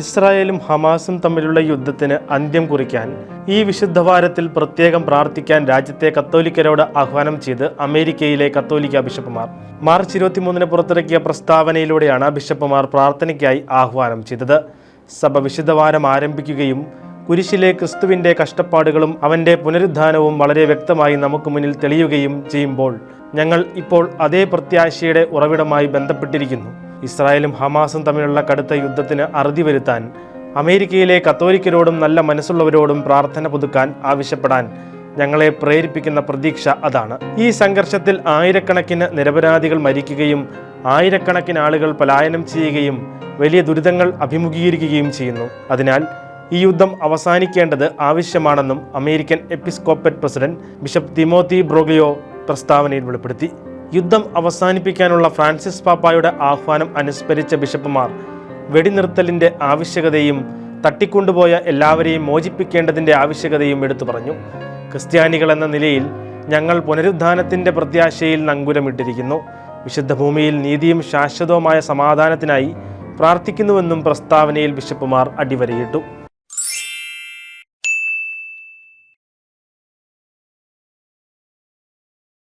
ഇസ്രായേലും ഹമാസും തമ്മിലുള്ള യുദ്ധത്തിന് അന്ത്യം കുറിക്കാൻ ഈ വിശുദ്ധവാരത്തിൽ പ്രത്യേകം പ്രാർത്ഥിക്കാൻ രാജ്യത്തെ കത്തോലിക്കരോട് ആഹ്വാനം ചെയ്ത് അമേരിക്കയിലെ കത്തോലിക്ക ബിഷപ്പുമാർ മാർച്ച് 23 പുറത്തിറക്കിയ പ്രസ്താവനയിലൂടെയാണ് ബിഷപ്പുമാർ പ്രാർത്ഥനയ്ക്കായി ആഹ്വാനം ചെയ്തത്. സഭ വിശുദ്ധവാരം ആരംഭിക്കുകയും കുരിശിലെ ക്രിസ്തുവിൻ്റെ കഷ്ടപ്പാടുകളും അവൻ്റെ പുനരുദ്ധാനവും വളരെ വ്യക്തമായി നമുക്ക് മുന്നിൽ തെളിയുകയും ചെയ്യുമ്പോൾ ഞങ്ങൾ ഇപ്പോൾ അതേ പ്രത്യാശയുടെ ഉറവിടമായി ബന്ധപ്പെട്ടിരിക്കുന്നു. ഇസ്രായേലും ഹമാസും തമ്മിലുള്ള കടുത്ത യുദ്ധത്തിന് അറുതി വരുത്താൻ അമേരിക്കയിലെ കത്തോലിക്കരോടും നല്ല മനസ്സുള്ളവരോടും പ്രാർത്ഥന പുതുക്കാൻ ആവശ്യപ്പെടാൻ ഞങ്ങളെ പ്രേരിപ്പിക്കുന്ന പ്രതീക്ഷ അതാണ്. ഈ സംഘർഷത്തിൽ ആയിരക്കണക്കിന് നിരപരാധികൾ മരിക്കുകയും ആയിരക്കണക്കിന് ആളുകൾ പലായനം ചെയ്യുകയും വലിയ ദുരിതങ്ങൾ അഭിമുഖീകരിക്കുകയും ചെയ്യുന്നു. അതിനാൽ ഈ യുദ്ധം അവസാനിക്കേണ്ടത് ആവശ്യമാണെന്നും അമേരിക്കൻ എപ്പിസ്കോപ്പറ്റ് പ്രസിഡന്റ് ബിഷപ്പ് തിമോത്തി ബ്രോഗ്ലിയോ പ്രസ്താവനയിൽ വെളിപ്പെടുത്തി. യുദ്ധം അവസാനിപ്പിക്കാനുള്ള ഫ്രാൻസിസ് പാപ്പായുടെ ആഹ്വാനം അനുസ്മരിച്ച ബിഷപ്പുമാർ വെടിനിർത്തലിൻ്റെ ആവശ്യകതയും തട്ടിക്കൊണ്ടുപോയ എല്ലാവരെയും മോചിപ്പിക്കേണ്ടതിൻ്റെ ആവശ്യകതയും എടുത്തു പറഞ്ഞു. ക്രിസ്ത്യാനികൾ എന്ന നിലയിൽ ഞങ്ങൾ പുനരുദ്ധാനത്തിൻ്റെ പ്രത്യാശയിൽ നങ്കുരമിട്ടിരിക്കുന്നു. വിശുദ്ധ ഭൂമിയിൽ നീതിയും ശാശ്വതവുമായ സമാധാനത്തിനായി പ്രാർത്ഥിക്കുന്നുവെന്നും പ്രസ്താവനയിൽ ബിഷപ്പുമാർ അടിവരയിട്ടു.